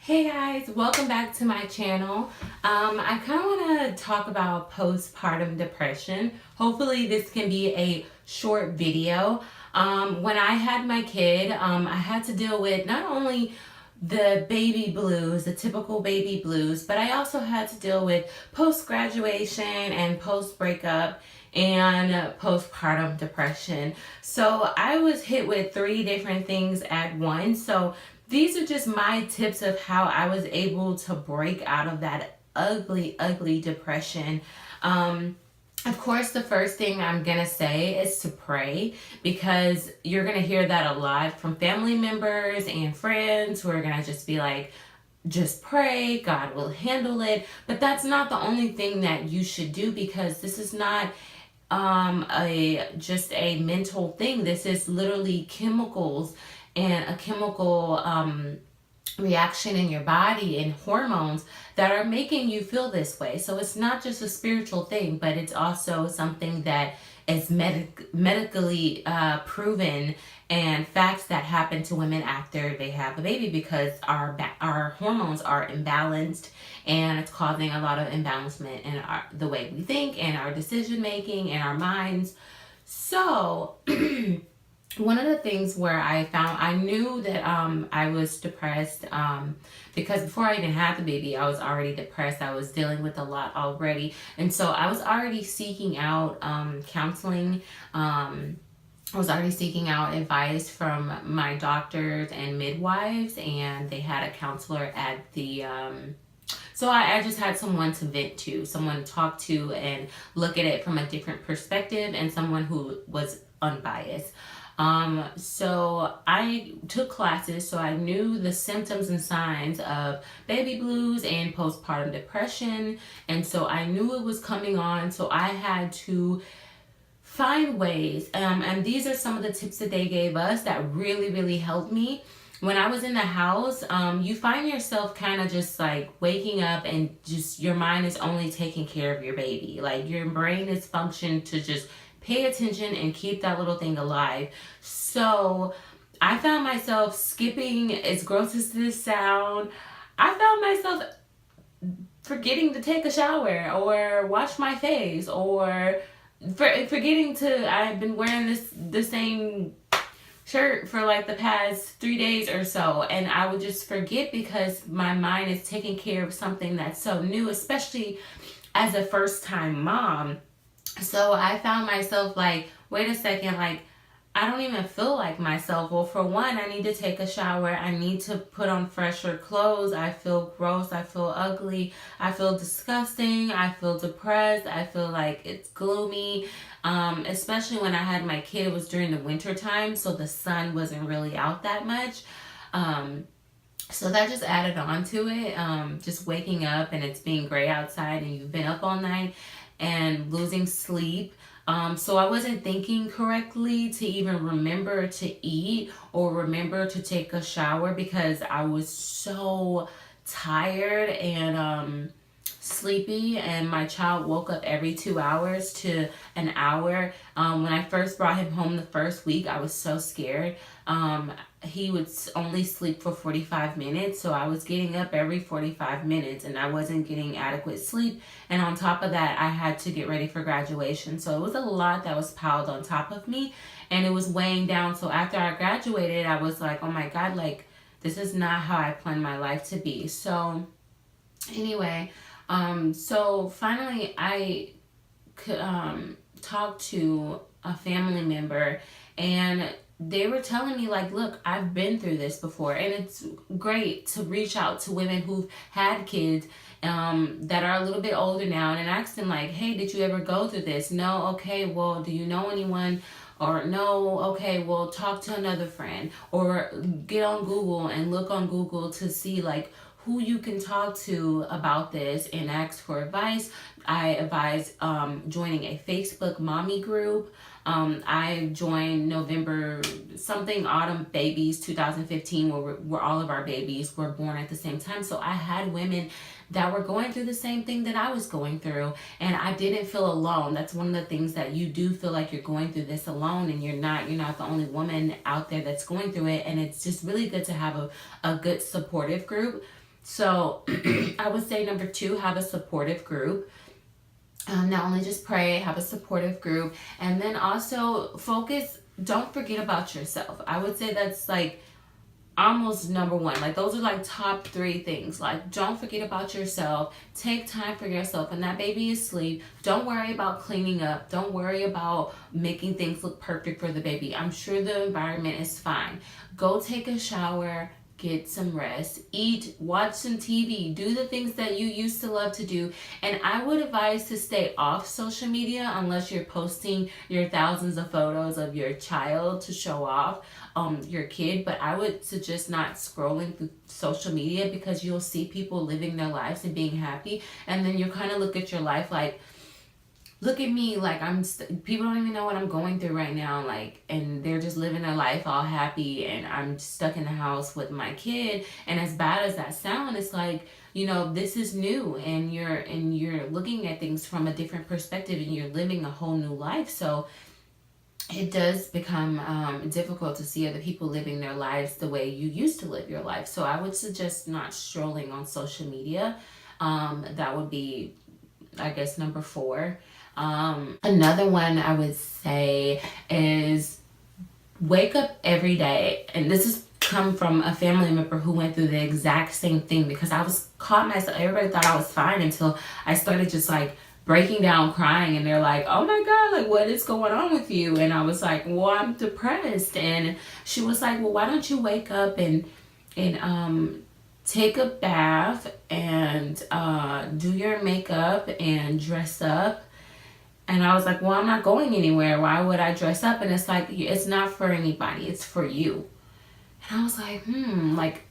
Hey guys, welcome back to my channel. I kind of want to talk about postpartum depression. Hopefully this can be a short video. When I had my kid, I had to deal with not only the baby blues, the typical baby blues, but I also had to deal with post-graduation and post-breakup and postpartum depression. So I was hit with three different things at once. So these are just my tips of how I was able to break out of that ugly depression. Of course, the first thing I'm going to say is to pray, because you're going to hear that a lot from family members and friends who are going to just be like, just pray, God will handle it. But that's not the only thing that you should do, because this is not just a mental thing. This is literally chemicals and a chemical reaction in your body and hormones that are making you feel this way. So it's not just a spiritual thing, but it's also something that is medically proven, and facts that happen to women after they have a baby, because our hormones are imbalanced, and it's causing a lot of imbalancement in the way we think and our decision making and our minds. So one of the things where I knew that I was depressed, because before I even had the baby, I was already depressed. I was dealing with a lot already. And so I was already seeking out counseling. I was already seeking out advice from my doctors and midwives, and they had a counselor at the so I just had someone to vent to, someone to talk to and look at it from a different perspective, and someone who was unbiased. So I took classes, so I knew the symptoms and signs of baby blues and postpartum depression. And so I knew it was coming on. So I had to find ways. And these are some of the tips that they gave us that really helped me. When I was in the house, you find yourself kind of just like waking up, and just your mind is only taking care of your baby. Like your brain is functioned to just pay attention and keep that little thing alive. So I found myself skipping, as gross as this sound, I found myself forgetting to take a shower or wash my face, or forgetting to, I've been wearing the same shirt for like the past 3 days or so, and I would just forget because my mind is taking care of something that's so new, especially as a first time mom. So I found myself like, wait a second, like I don't even feel like myself. Well, for one, I need to take a shower. I need to put on fresher clothes. I feel gross. I feel ugly. I feel disgusting. I feel depressed. I feel like it's gloomy. Especially when I had my kid, it was during the winter time, so the sun wasn't really out that much. So that just added on to it. Just waking up and it's being gray outside, and you've been up all night and losing sleep. So I wasn't thinking correctly to even remember to eat or remember to take a shower, because I was so tired and sleepy, and my child woke up every 2 hours to an hour. When I first brought him home the first week, I was so scared. He would only sleep for 45 minutes, so I was getting up every 45 minutes and I wasn't getting adequate sleep. And on top of that, I had to get ready for graduation. So it was a lot that was piled on top of me, and it was weighing down. So after I graduated, I was like, oh my God, like this is not how I planned my life to be. So anyway, so finally I could talk to a family member, and they were telling me like, look, I've been through this before, and it's great to reach out to women who've had kids that are a little bit older now, and ask them like, hey, did you ever go through this? No. Okay, well, do you know anyone? Or no. Okay, well, talk to another friend, or get on Google and look on Google to see like who you can talk to about this and ask for advice. I advise joining a Facebook mommy group. I joined November something autumn babies 2015, where all of our babies were born at the same time. So I had women that were going through the same thing that I was going through, and I didn't feel alone. That's one of the things, that you do feel like you're going through this alone, and you're not the only woman out there that's going through it. And it's just really good to have a good supportive group. So I would say number two, have a supportive group. Not only just pray, have a supportive group, and then also focus. Don't forget about yourself. I would say that's like almost number one. Like those are like top three things. Like don't forget about yourself. Take time for yourself. And that baby is asleep, don't worry about cleaning up. Don't worry about making things look perfect for the baby. I'm sure the environment is fine. Go take a shower, get some rest, eat, watch some TV, do the things that you used to love to do. And I would advise to stay off social media unless you're posting your thousands of photos of your child to show off your kid. But I would suggest not scrolling through social media, because you'll see people living their lives and being happy, and then you kind of look at your life like, look at me, like people don't even know what I'm going through right now, like, and they're just living their life all happy, and I'm stuck in the house with my kid. And as bad as that sounds, it's like, this is new, and you're looking at things from a different perspective, and you're living a whole new life. So it does become difficult to see other people living their lives the way you used to live your life. So I would suggest not strolling on social media. That would be, I guess, number four. Another one I would say is wake up every day. And this is come from a family member who went through the exact same thing, because I was caught myself. Everybody thought I was fine until I started just like breaking down crying, and they're like, oh my God, like what is going on with you? And I was like, well, I'm depressed. And she was like, well, why don't you wake up and take a bath and do your makeup and dress up? And I was like, well, I'm not going anywhere. Why would I dress up? And it's like, it's not for anybody. It's for you. And I was like,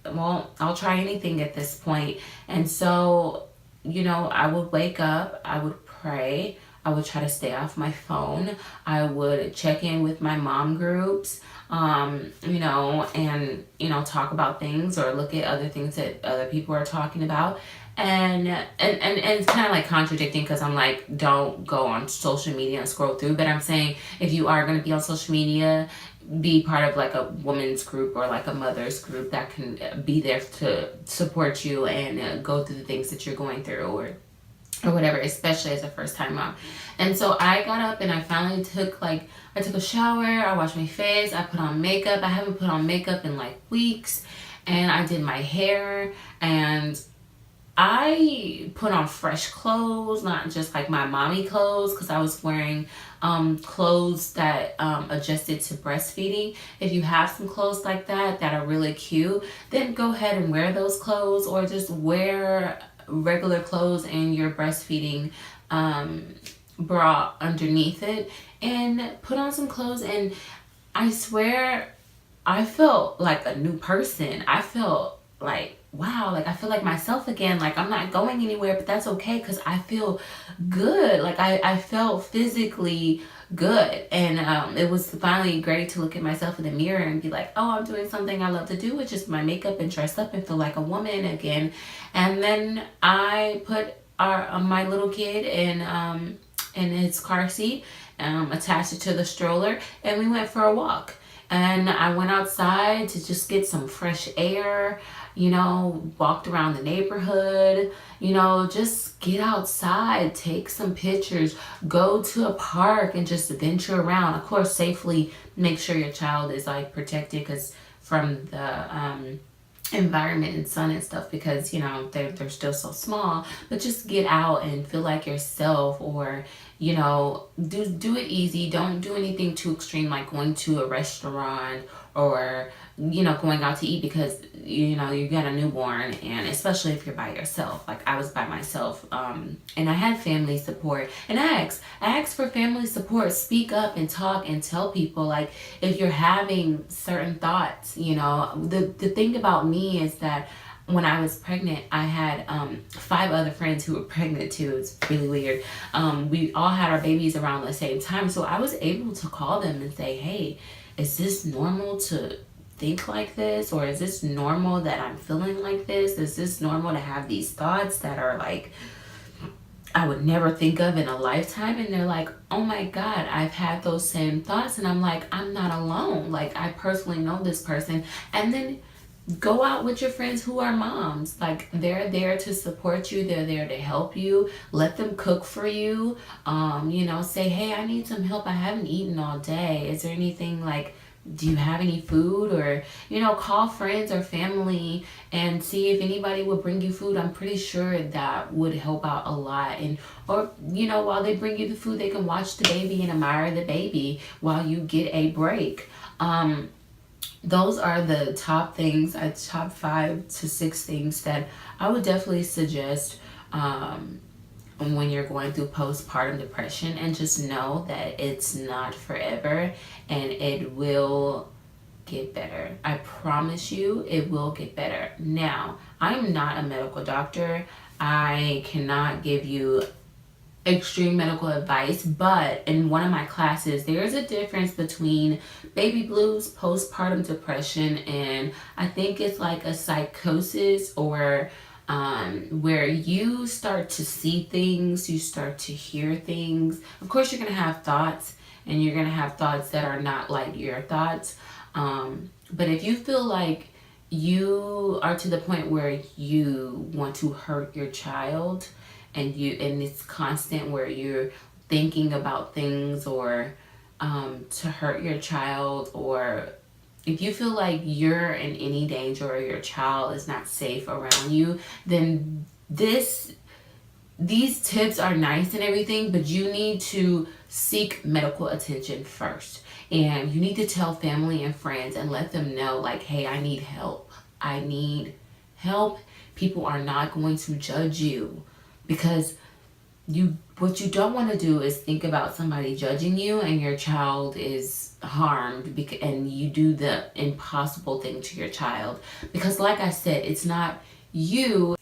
well, I'll try anything at this point. And so, I would wake up, I would pray, I would try to stay off my phone. I would check in with my mom groups, and, talk about things or look at other things that other people are talking about. And it's kind of like contradicting, because I'm like, don't go on social media and scroll through. But I'm saying, if you are going to be on social media, be part of like a woman's group or like a mother's group that can be there to support you and go through the things that you're going through, or whatever, especially as a first time mom. And so I got up and I finally took a shower, I washed my face, I put on makeup. I haven't put on makeup in like weeks, and I did my hair, and I put on fresh clothes, not just like my mommy clothes, because I was wearing clothes that adjusted to breastfeeding. If you have some clothes like that are really cute, then go ahead and wear those clothes, or just wear regular clothes and your breastfeeding bra underneath it, and put on some clothes. And I swear, I felt like a new person. I felt like, wow, like I feel like myself again. Like I'm not going anywhere, but that's okay, because I feel good. Like I felt physically good. And it was finally great to look at myself in the mirror and be like, oh, I'm doing something I love to do, with just my makeup and dress up and feel like a woman again. And then I put my little kid in his car seat, attached it to the stroller, and we went for a walk. And I went outside to just get some fresh air, walked around the neighborhood, just get outside, take some pictures, go to a park and just venture around. Of course, safely make sure your child is like protected, because from the environment and sun and stuff, because they're still so small. But just get out and feel like yourself, or do it easy. Don't do anything too extreme, like going to a restaurant or going out to eat, because you got a newborn, and especially if you're by yourself. Like I was by myself, and I had family support. And ask for family support. Speak up and talk and tell people, like, if you're having certain thoughts. The thing about me is that when I was pregnant, I had 5 other friends who were pregnant too. It's really weird. We all had our babies around the same time, so I was able to call them and say, hey, is this normal to think like this? Or is this normal that I'm feeling like this? Is this normal to have these thoughts that are like, I would never think of in a lifetime? And they're like, oh my God, I've had those same thoughts. And I'm like, I'm not alone. Like, I personally know this person. And then go out with your friends who are moms. Like, they're there to support you, they're there to help you. Let them cook for you. You know, say, hey, I need some help, I haven't eaten all day, is there anything, like, do you have any food? Or, you know, call friends or family and see if anybody will bring you food. I'm pretty sure that would help out a lot. And, or, you know, while they bring you the food, they can watch the baby and admire the baby while you get a break. Those are the top things, top 5 to 6 things that I would definitely suggest when you're going through postpartum depression. And just know that it's not forever, and it will get better. I promise you it will get better. Now, I'm not a medical doctor. I cannot give you extreme medical advice, but in one of my classes there's a difference between baby blues, postpartum depression, and I think it's like a psychosis, or where you start to see things, you start to hear things. Of course you're gonna have thoughts, and you're gonna have thoughts that are not like your thoughts, but if you feel like you are to the point where you want to hurt your child, and it's constant where you're thinking about things, or to hurt your child, or if you feel like you're in any danger or your child is not safe around you, then these tips are nice and everything, but you need to seek medical attention first. And you need to tell family and friends and let them know, like, hey, I need help. I need help. People are not going to judge you, because what you don't want to do is think about somebody judging you and your child is harmed, and you do the impossible thing to your child. Because like I said, it's not you,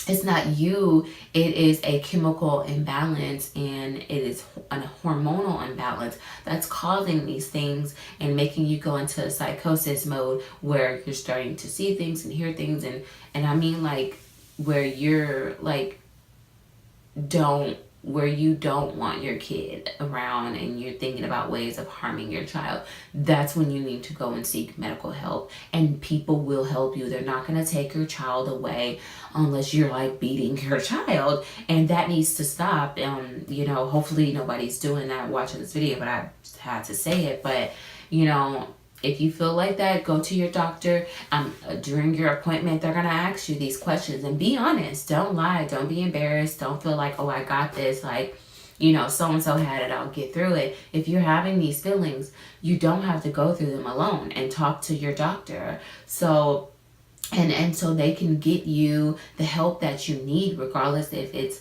it is a chemical imbalance, and it is a hormonal imbalance that's causing these things and making you go into a psychosis mode, where you're starting to see things and hear things, and I mean, like, where you're like, where you don't want your kid around, and you're thinking about ways of harming your child. That's when you need to go and seek medical help, and people will help you. They're not going to take your child away unless you're like beating your child, and that needs to stop. You know, hopefully nobody's doing that watching this video, but I had to say it. But, you know, if you feel like that, go to your doctor. During your appointment, they're going to ask you these questions, and be honest. Don't lie. Don't be embarrassed. Don't feel like, oh, I got this. Like, you know, so-and-so had it, I'll get through it. If you're having these feelings, you don't have to go through them alone, and talk to your doctor. So, and so they can get you the help that you need, regardless if it's,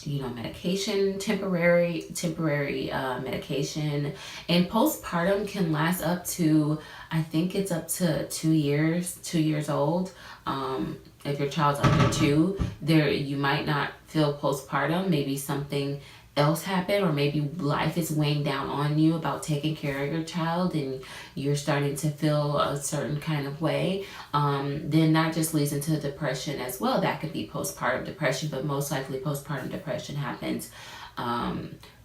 you know, medication, temporary medication. And postpartum can last up to, I think it's up to 2 years old. If your child's under 2, you might not feel postpartum. Maybe something else happened, or maybe life is weighing down on you about taking care of your child, and you're starting to feel a certain kind of way. Then that just leads into depression as well. That could be postpartum depression, but most likely postpartum depression happens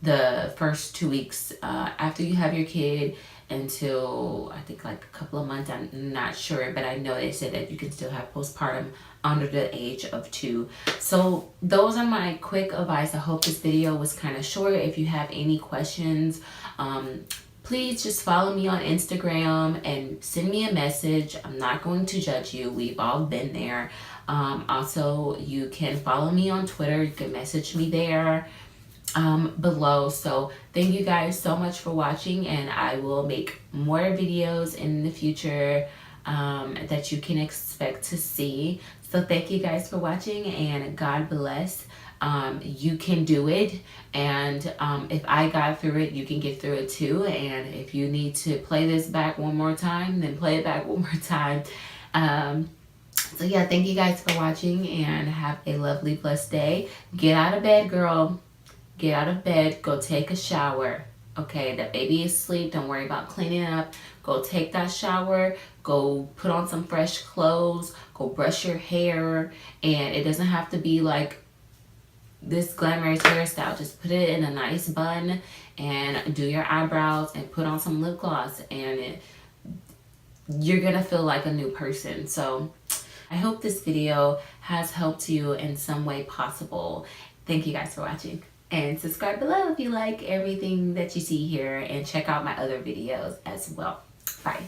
the first 2 weeks after you have your kid, until I think like a couple of months. I'm not sure, but I know they said that you can still have postpartum under the age of 2. So those are my quick advice. I hope this video was kind of short. If you have any questions, please just follow me on Instagram and send me a message. I'm not going to judge you. We've all been there. Also, you can follow me on Twitter. You can message me there below. So thank you guys so much for watching, and I will make more videos in the future that you can expect to see. So thank you guys for watching, and God bless. You can do it, and if I got through it, you can get through it too. And if you need to play this back one more time, then play it back one more time. So yeah, thank you guys for watching, and have a lovely, blessed day. Get out of bed, girl. Get out of bed, go take a shower. Okay, the baby is asleep, don't worry about cleaning up. Go take that shower, go put on some fresh clothes, go brush your hair. And it doesn't have to be like this glamorous hairstyle. Just put it in a nice bun, and do your eyebrows, and put on some lip gloss, and you're gonna feel like a new person. So I hope this video has helped you in some way possible. Thank you guys for watching. And subscribe below if you like everything that you see here, and check out my other videos as well. Bye.